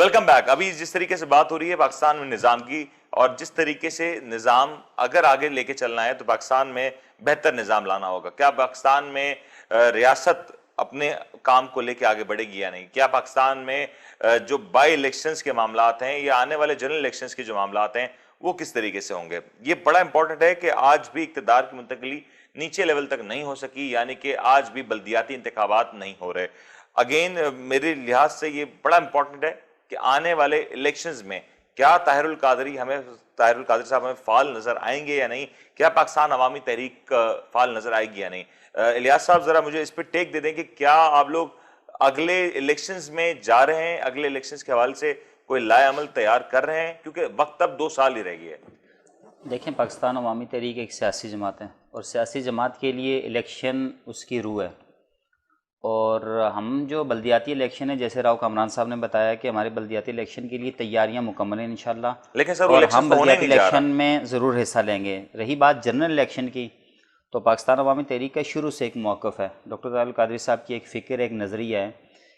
Welcome back. अभी जिस तरीके से बात हो रही है पाकिस्तान में निज़ाम की, और जिस तरीके से निज़ाम अगर आगे लेके चलना है तो पाकिस्तान में बेहतर निज़ाम लाना होगा। क्या पाकिस्तान में रियासत अपने काम को लेके आगे बढ़ेगी या नहीं? क्या पाकिस्तान में जो बाई इलेक्शंस के मामलात हैं या आने वाले जनरल इलेक्शंस के जो मामलात हैं वो किस तरीके से होंगे? ये बड़ा इंपॉर्टेंट है कि आज भी इक़्तिदार की मुंतकिली नीचे लेवल तक नहीं हो सकी, यानी कि आज भी बल्दियाती इंतखाबात नहीं हो रहे। अगेन मेरे लिहाज से ये बड़ा इंपॉर्टेंट है कि आने वाले इलेक्शंस में क्या ताहिरुल कादरी साहब हमें फाल नजर आएंगे या नहीं? क्या पाकिस्तान अवामी तहरीक फाल नजर आएगी या नहीं? इलियास साहब जरा मुझे इस पे टेक दे दें कि क्या आप लोग अगले इलेक्शंस में जा रहे हैं, अगले इलेक्शंस के हवाले से कोई लाए अमल तैयार कर रहे हैं, क्योंकि वक्त अब 2 साल ही रह गए। देखें, पाकिस्तान अवामी तहरीक एक सियासी जमात है और सियासी जमात के लिए इलेक्शन उसकी रूह है। और हम जो बल्दियाती इलेक्शन है, जैसे राव कामरान साहब ने बताया कि हमारे बल्दियाती इलेक्शन के लिए तैयारियां मुकम्मल हैं इंशाल्लाह, लेकिन सर और हम तो बल्दियाती इलेक्शन में ज़रूर हिस्सा लेंगे। रही बात जनरल इलेक्शन की, तो पाकिस्तान अवामी तहरीक का शुरू से एक मौक़िफ़ है, डॉक्टर ताहिरुल कादरी साहब की एक फ़िक्र, एक नज़रिया है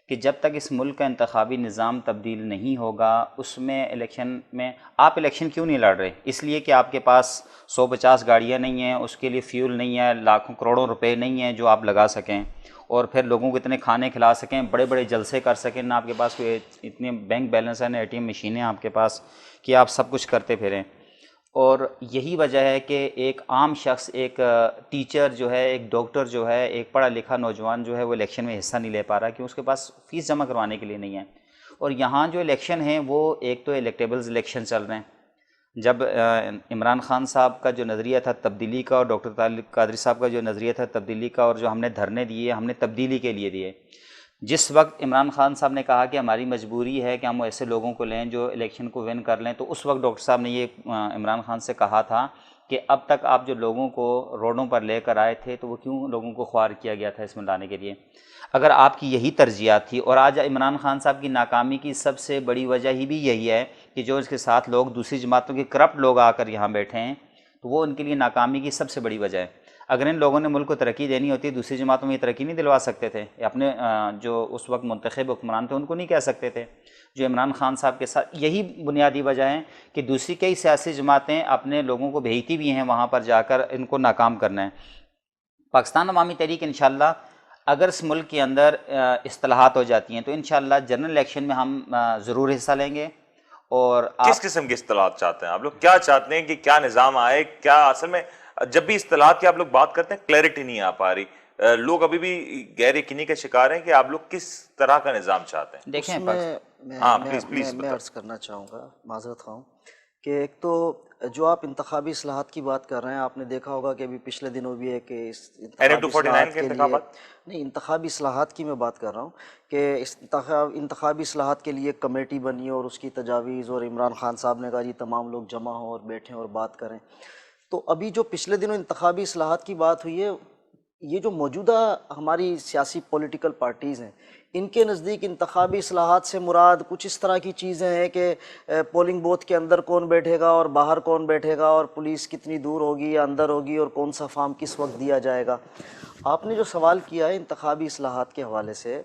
कि जब तक इस मुल्क का इंतखाबी निज़ाम तब्दील नहीं होगा, उसमें इलेक्शन में आप इलेक्शन क्यों नहीं लड़ रहे? इसलिए कि आपके पास 150 गाड़ियाँ नहीं हैं, उसके लिए फ्यूल नहीं है, लाखों करोड़ों रुपए नहीं हैं जो आप लगा सकें और फिर लोगों को इतने खाने खिला सकें, बड़े बड़े जलसे कर सकें। ना आपके पास कोई इतने बैंक बैलेंस है, ना ATM मशीनें आपके पास कि आप सब कुछ करते फिरें। और यही वजह है कि एक आम शख्स, एक टीचर जो है, एक डॉक्टर जो है, एक पढ़ा लिखा नौजवान जो है, वो इलेक्शन में हिस्सा नहीं ले पा रहा कि उसके पास फ़ीस जमा करवाने के लिए नहीं है। और यहाँ जो इलेक्शन है वो एक तो इलेक्टेबल्स इलेक्शन चल रहे हैं। जब इमरान खान साहब का जो नज़रिया था तब्दीली का और डॉक्टर ताहिरुल कादरी साहब का जो नज़रिया था तब्दीली का, और जो हमने धरने दिए हमने तब्दीली के लिए दिए, जिस वक्त इमरान खान साहब ने कहा कि हमारी मजबूरी है कि हम ऐसे लोगों को लें जो इलेक्शन को विन कर लें, तो उस वक्त डॉक्टर साहब ने ये इमरान खान से कहा था कि अब तक आप जो लोगों को रोडों पर लेकर आए थे तो वो क्यों लोगों को ख्वार किया गया था इसमें लाने के लिए? अगर आपकी यही तरजीहात थी, और आज इमरान खान साहब की नाकामी की सबसे बड़ी वजह ही भी यही है कि जो इसके साथ लोग दूसरी जमातों के करप्ट लोग आकर यहाँ बैठे हैं, तो वो उनके लिए नाकामी की सबसे बड़ी वजह है। अगर इन लोगों ने मुल्क को तरक्की देनी होती, दूसरी जमातों में ये तरक्की नहीं दिलवा सकते थे, अपने जो उस वक्त मुंतखब हुक्मरान थे उनको नहीं कह सकते थे। जो इमरान खान साहब के साथ यही बुनियादी वजह है कि दूसरी कई सियासी जमातें अपने लोगों को भेजती भी हैं वहाँ पर जाकर इनको नाकाम करना है। पाकिस्तान अवामी तहरीक इंशाल्लाह अगर इस मुल्क के अंदर इस्तिलाहात हो जाती हैं तो इंशाल्लाह जनरल इलेक्शन में हम ज़रूर हिस्सा लेंगे। और किस किस्म की इस्तिलाहात चाहते हैं आप लोग? क्या चाहते हैं कि क्या निज़ाम आए? क्या असल में जब भी इस्तिलाहात की आप लोग बात करते हैं क्लैरिटी नहीं आ पा रही, लोग अभी भी गैर यकीनी के शिकार हैं कि आप लोग किस तरह का निज़ाम चाहते हैं? देखें, हाँ प्लीज़ प्लीज़ मैं अर्ज़ करना चाहूँगा, माज़रत ख़ाऊं, कि एक तो जो आप इंतखाबी इस्लाहात की बात कर रहे हैं, आपने देखा होगा कि अभी पिछले दिनों भी है कि इस इंतखाबी इस्लाहात के लिए, नहीं, इंतखाबी इस्लाहात की मैं बात कर रहा हूँ कि इस इंतखाबी इस्लाहात के लिए कमेटी बनी और उसकी तजावीज़, और इमरान खान साहब ने कहा जी तमाम लोग जमा हों और बैठें और बात करें। तो अभी जो पिछले दिनों इंतखाबी इस्लाहात की बात हुई है, ये जो मौजूदा हमारी सियासी पॉलिटिकल पार्टीज़ हैं, इनके नज़दीक इंतखाबी इस्लाहात से मुराद कुछ इस तरह की चीज़ें हैं कि पोलिंग बूथ के अंदर कौन बैठेगा और बाहर कौन बैठेगा, और पुलिस कितनी दूर होगी या अंदर होगी, और कौन सा फार्म किस वक्त दिया जाएगा। आपने जो सवाल किया है इंतखाबी इस्लाहात के हवाले से,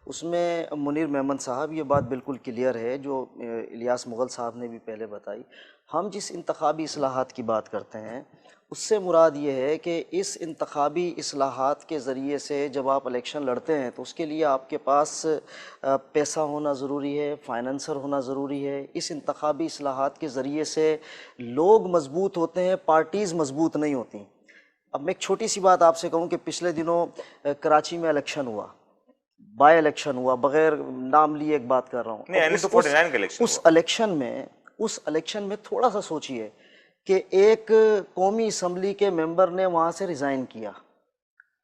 उसमें मुनीर मेमन साहब ये बात बिल्कुल क्लियर है जो इलियास मुग़ल साहब ने भी पहले बताई। हम जिस इंतखाबी इस्लाहात की बात करते हैं उससे मुराद ये है कि इस इंतखाबी इस्लाहात के ज़रिए से जब आप इलेक्शन लड़ते हैं तो उसके लिए आपके पास पैसा होना ज़रूरी है, फाइनेंसर होना ज़रूरी है। इस इंतखाबी इस्लाहात के ज़रिए से लोग मजबूत होते हैं, पार्टीज़ मजबूत नहीं होती। अब मैं एक छोटी सी बात आपसे कहूँ कि पिछले दिनों कराची में इलेक्शन हुआ, बाय इलेक्शन हुआ, बग़ैर नाम लिए एक बात कर रहा हूँ। उस इलेक्शन में थोड़ा सा सोचिए कि एक कौमी असम्बली के मेंबर ने वहाँ से रिज़ाइन किया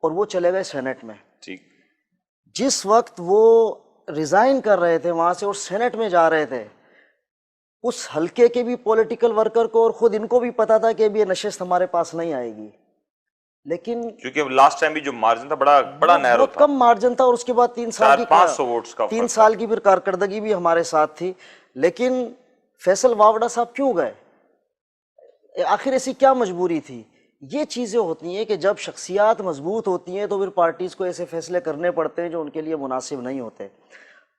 और वो चले गए सेनेट में। ठीक, जिस वक्त वो रिज़ाइन कर रहे थे वहाँ से और सेनेट में जा रहे थे, उस हलके के भी पॉलिटिकल वर्कर को और ख़ुद इनको भी पता था कि अब ये नशिस्त हमारे पास नहीं आएगी, लेकिन क्योंकि लास्ट टाइम भी जो मार्जिन था बड़ा नैरो था, कम मार्जिन था, और उसके बाद 3 साल की 500 वोट्स का 3 साल की फिर कारकर्दगी भी हमारे साथ थी। लेकिन फैसल वावड़ा साहब क्यों गए? आखिर ऐसी क्या मजबूरी थी? ये चीज़ें होती हैं कि जब शख्सियात मजबूत होती हैं तो फिर पार्टीज़ को ऐसे फैसले करने पड़ते हैं जो उनके लिए मुनासिब नहीं होते।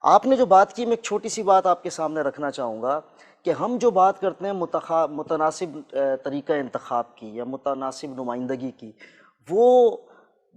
आपने जो बात की, मैं एक छोटी सी बात आपके सामने रखना चाहूँगा कि हम जो बात करते हैं मुतनासिब तरीक़ा इंतखाब की या मुतनासिब नुमाइंदगी की, वो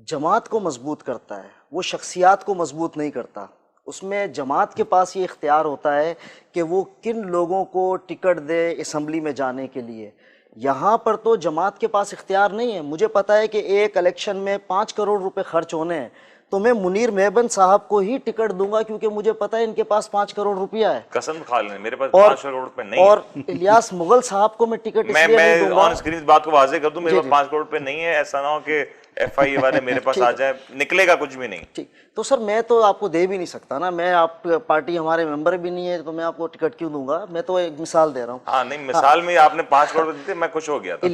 जमात को मजबूत करता है, वो शख्सियात को मजबूत नहीं करता। उसमें जमात के पास ये इख्तियार होता है कि वो किन लोगों को टिकट दे असम्बली में जाने के लिए। यहाँ पर तो जमात के पास इख्तियार नहीं है। मुझे पता है कि एक इलेक्शन में 5 करोड़ रुपए खर्च होने हैं, तो मैं मुनीर मेहबन साहब को ही टिकट दूंगा, क्योंकि मुझे पता है इनके पास 5 करोड़ रुपया है। कसम खा लें, मेरे पास 5 करोड़ रुपए नहीं है। और इलियास मुगल साहब को मैं टिकट इसलिए नहीं दूंगा। ऑन स्क्रीन बात को वाजे कर दूं, मेरे पास 5 करोड़ रुपए नहीं है। ऐसा ना हो कि FIA वाले मेरे पास आ जाए, निकलेगा कुछ भी नहीं। ठीक, तो सर मैं तो आपको दे भी नहीं सकता ना, मैं आप पार्टी हमारे मेंबर भी नहीं है, तो मैं आपको टिकट क्यों दूंगा? मैं तो एक मिसाल दे रहा हूँ। हाँ नहीं, मिसाल में आपने 5 करोड़ रुपए दिए, मैं खुश हो गया था।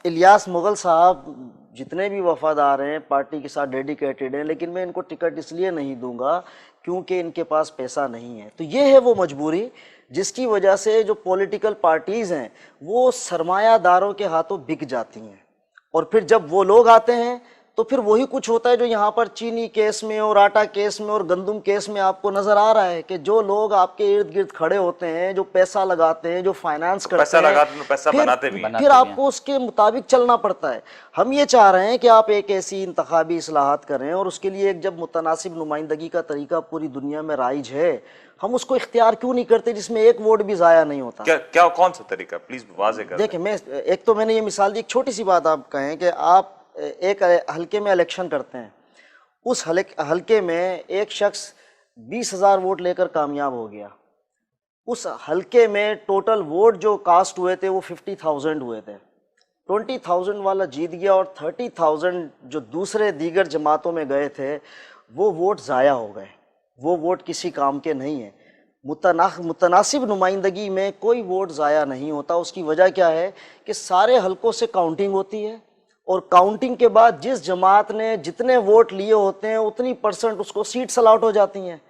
इलियास मुगल साहब जितने भी वफादार हैं, पार्टी के साथ डेडिकेटेड हैं, लेकिन मैं इनको टिकट इसलिए नहीं दूंगा क्योंकि इनके पास पैसा नहीं है। तो ये है वो मजबूरी जिसकी वजह से जो पॉलिटिकल पार्टीज़ हैं वो सरमायादारों के हाथों बिक जाती हैं, और फिर जब वो लोग आते हैं तो फिर वही कुछ होता है जो यहाँ पर चीनी केस में और आटा केस में और गंदुम केस में आपको नजर आ रहा है कि जो लोग आपके इर्द गिर्द खड़े होते हैं, जो पैसा लगाते हैं, जो फाइनेंस करते पैसा हैं, लगाते हैं, पैसा बनाते भी फिर आपको उसके मुताबिक चलना पड़ता है। हम ये चाह रहे हैं कि आप एक ऐसी इंतखाबी इस्लाहात करें, और उसके लिए एक जब मुतनासिब नुमाइंदगी का तरीका पूरी दुनिया में राइज है, हम उसको इख्तियार क्यों नहीं करते जिसमें एक वोट भी ज़ाया नहीं होता? क्या कौन सा तरीका, प्लीज वाजे कर। देखिए, मैं एक तो मैंने ये मिसाल दी, एक छोटी सी बात आप कहें कि आप एक हलके में इलेक्शन करते हैं, उस हलके में एक शख्स 20,000 वोट लेकर कामयाब हो गया। उस हलके में टोटल वोट जो कास्ट हुए थे वो 50,000 हुए थे। 20,000 वाला जीत गया और 30,000 जो दूसरे दीगर जमातों में गए थे वो वोट ज़ाया हो गए, वो वोट किसी काम के नहीं है। मुतनासिब नुमाइंदगी में कोई वोट ज़ाया नहीं होता। उसकी वजह क्या है कि सारे हलकों से काउंटिंग होती है, और काउंटिंग के बाद जिस जमात ने जितने वोट लिए होते हैं उतनी % उसको सीट्स अलॉट हो जाती हैं।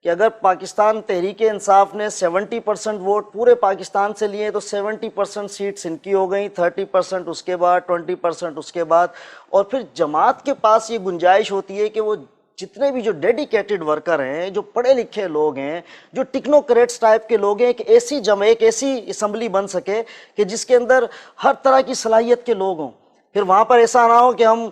कि अगर पाकिस्तान तहरीक इंसाफ ने 70% वोट पूरे पाकिस्तान से लिए तो 70% सीट्स इनकी हो गई, 30% उसके बाद, 20% उसके बाद। और फिर जमात के पास ये गुंजाइश होती है कि वो जितने भी जो डेडिकेटेड वर्कर हैं, जो पढ़े लिखे लोग हैं, जो टेक्नोक्रेट्स टाइप के लोग हैं, एक ऐसी असम्बली बन सके कि जिसके अंदर हर तरह की सलाहियत के लोग हों। फिर वहाँ पर ऐसा ना हो कि हम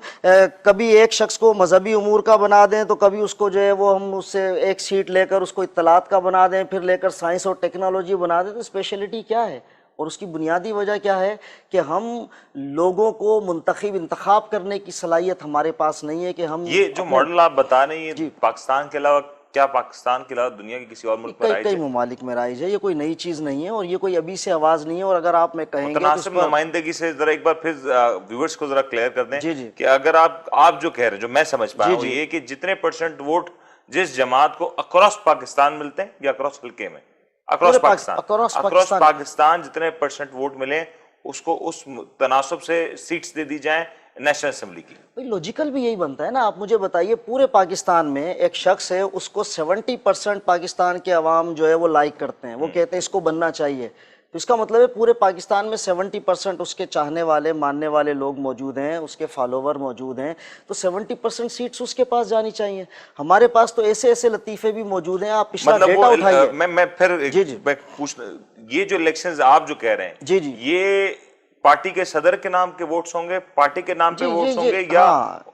कभी एक शख्स को मजहबी उमूर का बना दें, तो कभी उसको जो है वो हम उससे एक सीट लेकर उसको इत्तलात का बना दें, फिर लेकर साइंस और टेक्नोलॉजी बना दें। तो स्पेशलिटी क्या है और उसकी बुनियादी वजह क्या है कि हम लोगों को मुंतखब इंतखाब करने की सलाहियत हमारे पास नहीं है। कि हम ये जो मॉडल आप बता रहे हैं, ये पाकिस्तान के अलावा, क्या पाकिस्तान के अलावा दुनिया के किसी और मुल्क में राइज है? कई ममालिक में राइज है। ये कोई नई चीज़ नहीं है और ये कोई अभी से आवाज़ नहीं है। और अगर आप मैं कहेंगे मुतनासिब नुमाइंदगी से जरा एक बार फिर व्यूअर्स को जरा क्लियर कर दें जी कि अगर आप जो कह रहे हैं, जो मैं समझ पाया हूं, ये कि जितने % वोट जिस जमात को अक्रॉस पाकिस्तान मिलते हैं या अक्रॉस हल्के में, अक्रॉस पाकिस्तान जितने % वोट मिले उसको उस तनासब से सीट्स दे दी जाएं नेशनल असेंबली की। भाई लॉजिकल भी यही बनता है ना। आप मुझे बताइए, पूरे पाकिस्तान में एक शख्स है, उसको 70% पाकिस्तान के अवाम जो है वो लाइक करते हैं, वो कहते हैं इसको बनना चाहिए। तो इसका मतलब है पूरे पाकिस्तान में 70% उसके चाहने वाले, मानने वाले लोग मौजूद हैं, उसके फॉलोवर मौजूद हैं। तो 70% सीट्स उसके पास जानी चाहिए। हमारे पास तो ऐसे ऐसे लतीफ़े भी मौजूद हैं। आप पिछला डेटा उठाइए। मैं फिर मैं पूछ, ये जो इलेक्शंस आप जो कह रहे हैं, ये पार्टी के सदर के नाम के वोट्स होंगे, पार्टी के नाम पे वोट्स होंगे, या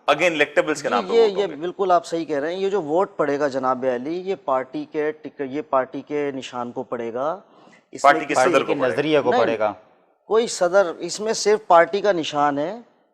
अगेन इलेक्टेबल्स के नाम पे वोट होंगे? ये बिल्कुल आप सही कह रहे हैं। ये जो वोट पड़ेगा जनाब अली, ये पार्टी के निशान को पड़ेगा, पार्टी के सदर को नजरिए को पड़ेगा। कोई सदर, इसमें सिर्फ पार्टी का निशान है,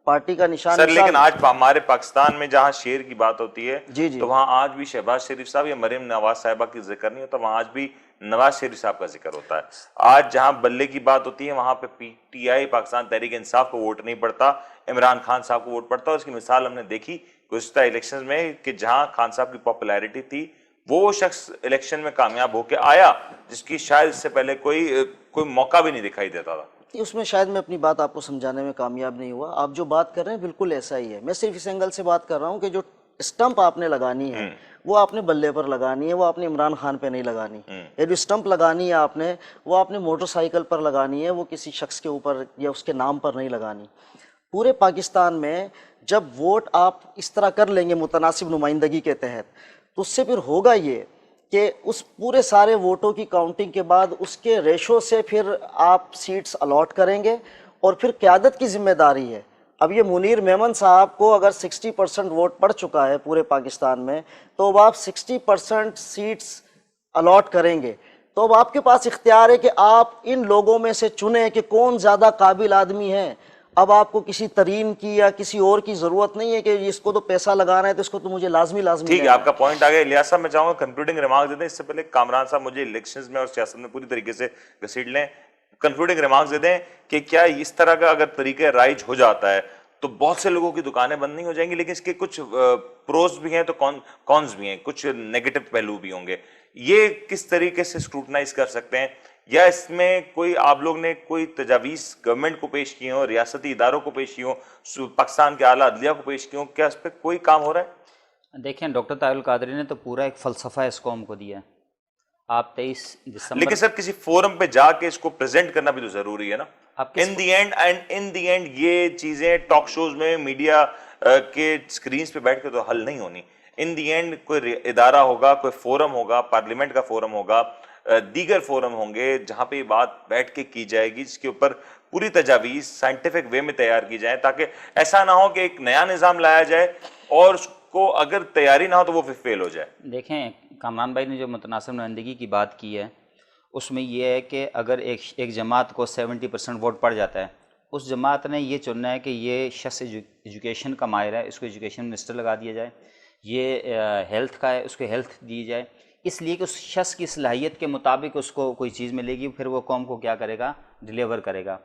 पार्टी का निशान। सर लेकिन आज हमारे पाकिस्तान में जहां शेर की बात होती है तो वहां आज भी शहबाज शरीफ साहब या मरीम नवाज साहिबा की जिक्र नहीं होता, वहां आज भी नवाज शरीफ साहब का जिक्र होता है। आज जहां बल्ले की बात होती है वहां पे PTI पाकिस्तान तहरीक इंसाफ को वोट नहीं पड़ता, इमरान खान साहब को वोट पड़ता। और इसकी मिसाल हमने देखी गुज़िश्ता इलेक्शन में कि जहां खान साहब की पॉपुलैरिटी थी, वो शख्स इलेक्शन में कामयाब होकर आया जिसकी शायद इससे पहले कोई मौका भी नहीं दिखाई देता था। उसमें शायद मैं अपनी बात आपको समझाने में कामयाब नहीं हुआ। आप जो बात कर रहे हैं बिल्कुल ऐसा ही है। मैं सिर्फ इस एंगल से बात कर रहा हूँ कि जो स्टंप आपने लगानी है वो आपने बल्ले पर लगानी है, वो आपने इमरान खान पे नहीं लगानी। ये जो स्टंप लगानी है आपने, वो आपने मोटरसाइकिल पर लगानी है, वो किसी शख्स के ऊपर या उसके नाम पर नहीं लगानी। पूरे पाकिस्तान में जब वोट आप इस तरह कर लेंगे मुतनासिब नुमाइंदगी के तहत, तो उससे फिर होगा ये कि उस पूरे सारे वोटों की काउंटिंग के बाद उसके रेशो से फिर आप सीट्स अलॉट करेंगे और फिर क़यादत की जिम्मेदारी है। अब ये मुनीर मेमन साहब को अगर 60% वोट पड़ चुका है पूरे पाकिस्तान में, तो अब आप 60% सीट्स अलॉट करेंगे, तो अब आपके पास इख्तियार है कि आप इन लोगों में से चुनें कि कौन ज़्यादा काबिल आदमी है। अब आपको किसी तरीन की या किसी और की ज़रूरत नहीं है कि इसको तो पैसा लगाना है तो इसको तो मुझे लाजमी ठीक है, आपका पॉइंट आ गया। इलियास साहब, मैं चाहूंगा कंक्लूडिंग रिमार्क्स दे दें, इससे पहले कामरान साहब मुझे इलेक्शंस में और सियासत में पूरी तरीके से घसीट लें। कंक्लूडिंग रिमार्क्स दे दें कि क्या इस तरह का अगर तरीका राइज हो जाता है तो बहुत से लोगों की दुकानें बंद नहीं हो जाएंगी, लेकिन इसके कुछ प्रोज भी हैं तो कॉन्स भी हैं, कुछ नेगेटिव पहलू भी होंगे। ये किस तरीके से स्क्रूटनाइज कर सकते हैं, या इसमें कोई आप लोग ने कोई तजावीज़ गवर्नमेंट को पेश की हो, रियासती इदारों को पेश की हो, पाकिस्तान के आला अदलिया को पेश की हो, क्या इस पर कोई काम हो रहा है? देखें, डॉक्टर तारुल कादरी ने तो पूरा एक फ़लसफ़ा इस कौम को दिया है। आप 23 दिसंबर, लेकिन सर किसी फोरम पे जाके इसको प्रेजेंट करना भी तो जरूरी है ना। इन द एंड ये चीजें टॉक शोज में, मीडिया के स्क्रीन पे बैठ के तो हल नहीं होनी। इन द एंड कोई इदारा होगा, कोई फोरम होगा, पार्लियामेंट का फोरम होगा, दीगर फोरम होंगे जहां पे ये बात बैठ के की जाएगी, जिसके ऊपर पूरी तजावीज साइंटिफिक वे में तैयार की जाए, ताकि ऐसा ना हो कि एक नया निज़ाम लाया जाए और उसको अगर तैयारी ना हो तो वो फिर फेल हो जाए। देखें, कामरान भाई ने जो मुतनासिब नुमाइंदगी की बात की है, उसमें यह है कि अगर एक जमात को 70% वोट पड़ जाता है, उस जमात ने ये चुनना है कि ये शख्स एजुकेशन का माहिर है, इसको एजुकेशन मिनिस्टर लगा दिया जाए, ये हेल्थ का है, उसको हेल्थ दी जाए, इसलिए कि उस शख्स की सलाहियत के मुताबिक उसको कोई चीज़ मिलेगी, फिर वो कौम को क्या करेगा, डिलीवर करेगा।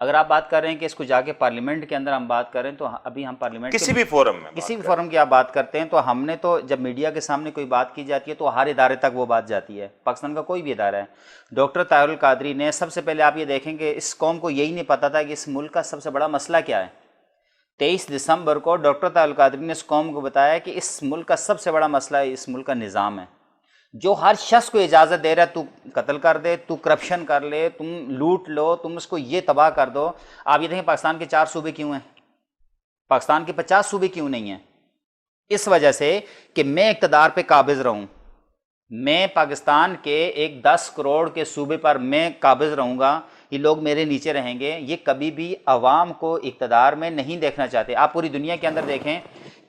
अगर आप बात कर रहे हैं कि इसको जाके पार्लियामेंट के अंदर हम बात करें, तो अभी हम पार्लियामेंट किसी भी फोरम में, किसी भी फोरम की आप बात करते हैं, तो हमने तो जब मीडिया के सामने कोई बात की जाती है तो हर इदारे तक वो बात जाती है, पाकिस्तान का कोई भी इदारा है। डॉक्टर तारुल कादरी ने सबसे पहले, आप ये देखेंगे, इस कौम को यही नहीं पता था कि इस मुल्क का सबसे बड़ा मसला क्या है। 23 दिसंबर को डॉक्टर तारुल कादरी ने इस कौम को बताया कि इस मुल्क का सबसे बड़ा मसला है, इस मुल्क का निज़ाम है, जो हर शख्स को इजाज़त दे रहा है, तू कत्ल कर दे, तू करप्शन कर ले, तुम लूट लो, तुम उसको ये तबाह कर दो। आप ये देखें, पाकिस्तान के 4 सूबे क्यों हैं, पाकिस्तान के 50 सूबे क्यों नहीं हैं? इस वजह से कि मैं इक़्तिदार पे काबिज़ रहूं, मैं पाकिस्तान के एक 10 करोड़ के सूबे पर मैं काबिज़ रहूँगा, ये लोग मेरे नीचे रहेंगे। ये कभी भी अवाम को इक़्तिदार में नहीं देखना चाहते। आप पूरी दुनिया के अंदर देखें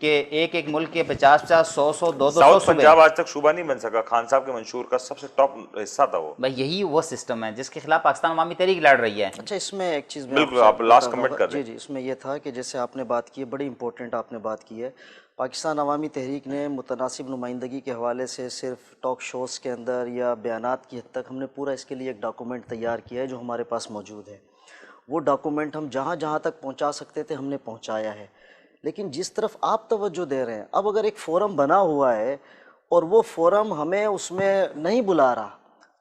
कि एक मुल्क के 50-50, 100-100, 200 साउथ पंजाब आज तक सूबा नहीं बन सका, खान साहब के मंशूर का सबसे टॉप हिस्सा था वो। भाई यही वो सिस्टम है जिसके खिलाफ पाकिस्तान अवामी तहरीक लड़ रही है। अच्छा, इसमें एक चीज़ बिल्कुल, आप लास्ट कमेंट कर जी, इसमें यह था कि जैसे आपने बात की है, बड़ी इंपॉर्टेंट आपने बात की है, पाकिस्तान अवामी तहरीक ने मुतनासिब नुमाइंदगी के हवाले से सिर्फ टॉक शोज़ के अंदर या बयानात की हद तक, हमने पूरा इसके लिए एक डॉक्यूमेंट तैयार किया है जो हमारे पास मौजूद है। वो डॉक्यूमेंट हम जहाँ जहाँ तक पहुँचा सकते थे हमने पहुँचाया है। लेकिन जिस तरफ आप तवज्जो दे रहे हैं, अब अगर एक फ़ोरम बना हुआ है और वो फ़ोरम हमें उसमें नहीं बुला रहा,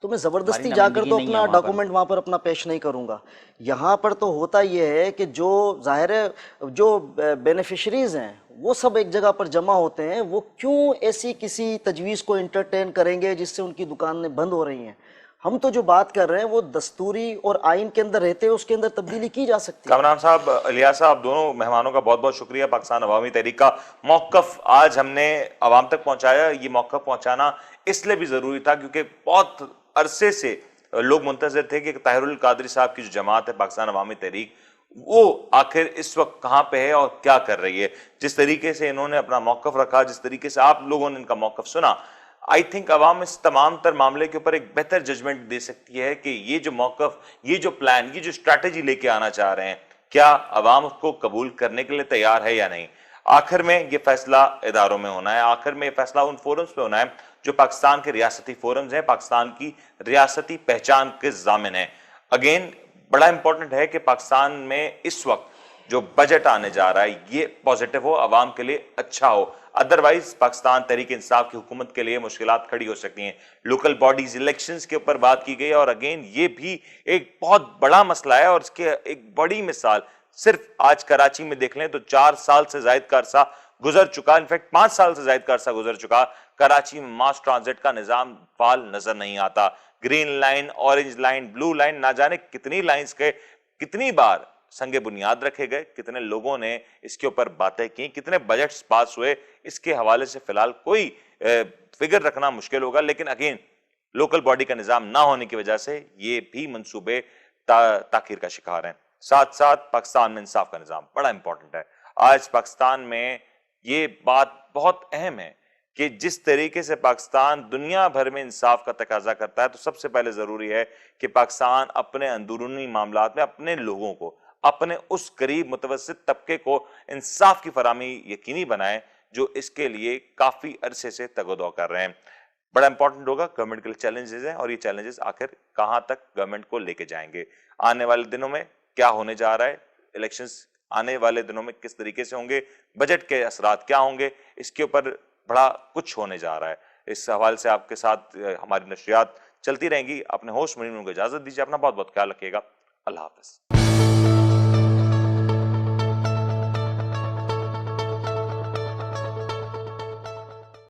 तो मैं ज़बरदस्ती जाकर तो अपना डॉक्यूमेंट वहाँ पर अपना पेश नहीं करूँगा। यहाँ पर तो होता ये है कि जो ज़ाहिर है, जो बेनिफिशरीज़ हैं वो सब एक जगह पर जमा होते हैं, वो क्यों ऐसी किसी तजवीज़ को इंटरटेन करेंगे जिससे उनकी दुकानें बंद हो रही हैं। हम तो जो बात कर रहे हैं वो दस्तूरी और आइन के अंदर रहते हैं, उसके अंदर तब्दीली की जा सकती है। कामरान साहब, इलियास साहब, दोनों मेहमानों का बहुत बहुत शुक्रिया। पाकिस्तान अवामी तहरीक का मौक़िफ़ आज हमने आवाम तक पहुंचाया। ये मौक़िफ़ पहुंचाना इसलिए भी ज़रूरी था क्योंकि बहुत अरसे से लोग मुंतज़िर थे कि ताहिरुल कादरी साहब की जो जमात है पाकिस्तान अवामी तहरीक, वो आखिर इस वक्त कहाँ पे है और क्या कर रही है। जिस तरीके से इन्होंने अपना मौक़िफ़ रखा, जिस तरीके से आप लोगों ने इनका मौक़िफ़ सुना, आई थिंक अवाम इस तमाम तर मामले के ऊपर एक बेहतर जजमेंट दे सकती है कि ये जो मौक़िफ़, ये जो प्लान, ये जो स्ट्रैटेजी लेके आना चाह रहे हैं, क्या अवाम उसको कबूल करने के लिए तैयार है या नहीं। आखिर में ये फैसला इदारों में होना है, आखिर में ये फैसला उन फोरम्स पे होना है जो पाकिस्तान के रियासती फोरम्स हैं, पाकिस्तान की रियासती पहचान के ज़ामिन है। अगेन बड़ा इंपॉर्टेंट है कि पाकिस्तान में इस वक्त जो बजट आने जा रहा है ये पॉजिटिव हो, अवाम के लिए अच्छा हो, अदरवाइज पाकिस्तान तहरीक इंसाफ की हुकूमत के लिए मुश्किलात खड़ी हो सकती हैं। लोकल बॉडीज इलेक्शंस के ऊपर बात की गई और अगेन ये भी एक बहुत बड़ा मसला है और इसके एक बड़ी मिसाल सिर्फ आज कराची में देख लें तो 4 साल से ज्यादा का अरसा गुजर चुका, इनफैक्ट 5 साल से ज्यादा का अरसा गुजर चुका, कराची में मास ट्रांजिट का निजाम फाल नजर नहीं आता। Green line, orange line, blue line, ना जाने कितनी लाइंस के कितनी बार संगे बुनियाद रखे गए, कितने लोगों ने इसके ऊपर बातें की, कितने बजट्स पास हुए, इसके हवाले से फिलहाल कोई फिगर रखना मुश्किल होगा। लेकिन अगेन लोकल बॉडी का निजाम ना होने की वजह से ये भी मंसूबे ताखीर का शिकार हैं। साथ साथ पाकिस्तान में इंसाफ का निजाम बड़ा इंपॉर्टेंट है। आज पाकिस्तान में ये बात बहुत अहम है कि जिस तरीके से पाकिस्तान दुनिया भर में इंसाफ का तकाजा करता है, तो सबसे पहले जरूरी है कि पाकिस्तान अपने अंदरूनी मामलात में अपने लोगों को, अपने उस गरीब मुतवस्सित तबके को इंसाफ की फराहमी यकीनी बनाए जो इसके लिए काफी अरसे से तगदो कर रहे हैं। बड़ा इंपॉर्टेंट होगा, गवर्नमेंट के लिए चैलेंजेस हैं और ये चैलेंजेस आखिर कहां तक गवर्नमेंट को लेके जाएंगे। आने वाले दिनों में क्या होने जा रहा है, इलेक्शंस आने वाले दिनों में किस तरीके से होंगे, बजट के असरात क्या होंगे, इसके ऊपर बड़ा कुछ होने जा रहा है। इस हवाले से आपके साथ हमारी नशरियात चलती रहेंगी। अपने होस्ट मुनीर को इजाजत दीजिए। अपना बहुत बहुत ख्याल रखिएगा। अल्लाह हाफिज।